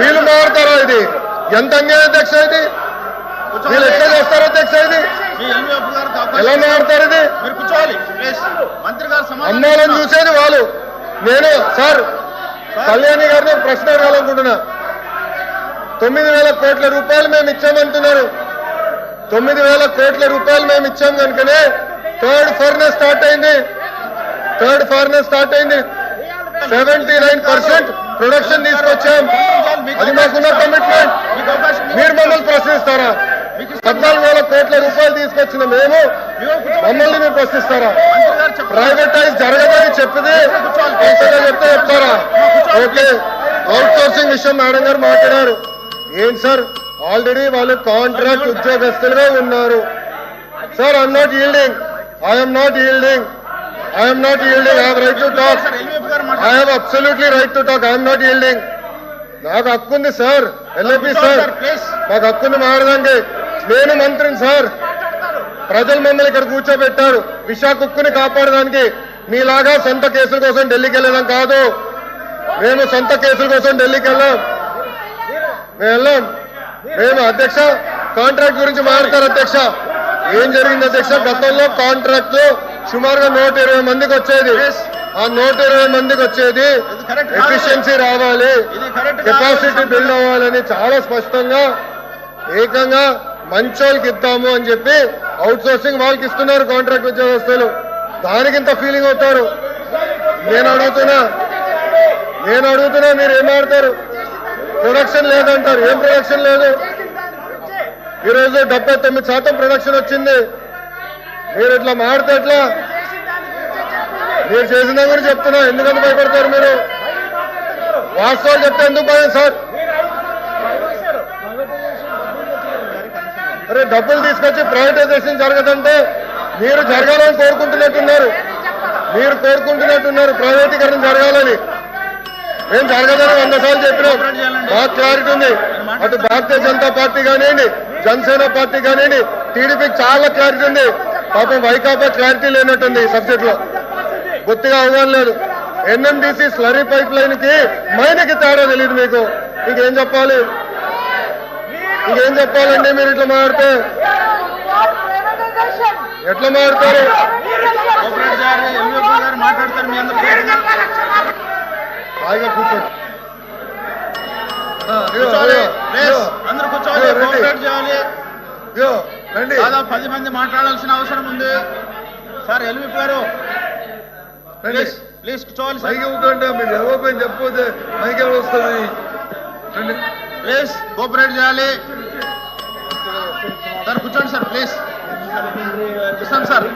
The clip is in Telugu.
వీళ్ళు మారుతారా? ఇది ఎంత అన్యాయం అధ్యక్ష, ఇది వీళ్ళు ఎట్లా చేస్తారో అధ్యక్ష, ఇది ఎలా మారుతారు? ఇది అమ్మాలని చూసేది వాళ్ళు. నేను సార్ కళ్యాణి గారిని ప్రశ్న అడగాలనుకుంటున్నా. 9,000 కోట్ల రూపాయలు మేము ఇచ్చామంటున్నారు. 9,000 కోట్ల రూపాయలు మేము ఇచ్చాం కనుకనే థర్డ్ ఫర్నెస్ స్టార్ట్ అయింది. 79% ప్రొడక్షన్ తీసుకొచ్చాం. అది మాకున్న కమిట్మెంట్. మీరు మమ్మల్ని ప్రశ్నిస్తారా? 14,000 కోట్ల రూపాయలు తీసుకొచ్చిన మేము మమ్మల్ని మీరు ప్రశ్నిస్తారా? ప్రైవేటైజ్ జరగదని చెప్పింది చెప్తే చెప్తారా? ఓకే, అవుట్ సోర్సింగ్ విషయం మేడం గారు మాట్లాడారు. ఏంటి సార్, ఆల్రెడీ వాళ్ళు కాంట్రాక్ట్ ఉద్యోగస్తులుగా ఉన్నారు. Sir I'm not yielding. I have right to talk. I have absolutely right to talk. I am not yielding. నాకు హక్కు ఉంది సార్. ఎల్ఏపీ సార్ మాకు హక్కుంది మారడానికి. నేను మంత్రిని సార్. ప్రజలు మమ్మల్ని ఇక్కడ కూర్చోబెట్టారు విశాఖ ఉక్కుని కాపాడడానికి. మీలాగా సొంత కేసుల కోసం ఢిల్లీకి వెళ్ళడం కాదు. మేము సొంత కేసుల కోసం ఢిల్లీకి వెళ్ళాం. మేము అధ్యక్ష కాంట్రాక్ట్ గురించి మాట్లాడతారు అధ్యక్ష. ఏం జరిగింది అధ్యక్ష? గతంలో కాంట్రాక్ట్ లో సుమారుగా 120 మందికి వచ్చేది. ఆ 120 మందికి వచ్చేది ఎఫిషియన్సీ రావాలి, కెపాసిటీ బిల్డ్ అవ్వాలని చాలా స్పష్టంగా ఏకంగా మంచోళ్ళకి ఇద్దాము అని చెప్పి అవుట్ సోర్సింగ్ వాళ్ళకి ఇస్తున్నారు కాంట్రాక్ట్ ఉద్యోగస్తులు. దానికి ఇంత ఫీలింగ్ అవుతారు. నేను అడుగుతున్నా మీరు ఏమాడతారు? ప్రొడక్షన్ లేదంటారు. ఏం ప్రొడక్షన్ లేదు? ఈరోజు 79% ప్రొడక్షన్ వచ్చింది. మీరు ఇట్లా మాడితే ఎట్లా? మీరు చేసిన గురించి చెప్తున్నా. ఎందుకంత భయపడతారు మీరు? వాస్తవాలు చెప్తే ఎందుకు భయం సార్? అరే డబ్బులు తీసుకొచ్చి ప్రైవేటైజేషన్ జరగదంటే మీరు జరగాలని కోరుకుంటున్నట్టున్నారు. ప్రైవేటీకరణ జరగాలని. ఏం జరగదని 100 సార్లు చెప్పినాం. బాగా క్లారిటీ ఉంది. అటు భారతీయ జనతా పార్టీ కానివ్వండి, జనసేన పార్టీ కానివ్వండి, టీడీపీకి చాలా క్లారిటీ ఉంది. పాపం వైకాపా క్లారిటీ లేనట్టుంది. సబ్జెక్ట్ లో బొత్తిగా అవగాహన లేదు. ఎన్ఎండిసి స్లరీ పైప్ లైన్ కి మైనకి తేడా తెలియదు మీకు. ఇంకేం చెప్పాలండి? మీరు ఇట్లా మాట్లాడితే ఎట్లా మాట్లాడతారు? హాయిగా కూర్చోండి. దాదాపు 10 మంది మాట్లాడాల్సిన అవసరం ఉంది సార్. ఎల్వి గారు ప్లీజ్ కూర్చోవాలి. మైకి ఇవ్వకండి. మీరు ఎవరిపైన చెప్పకపోతే మైకి వస్తుంది. ప్లీజ్ కోఆపరేట్ చేయాలి సార్. కూర్చోండి సార్ ప్లీజ్. కూర్చోండి సార్.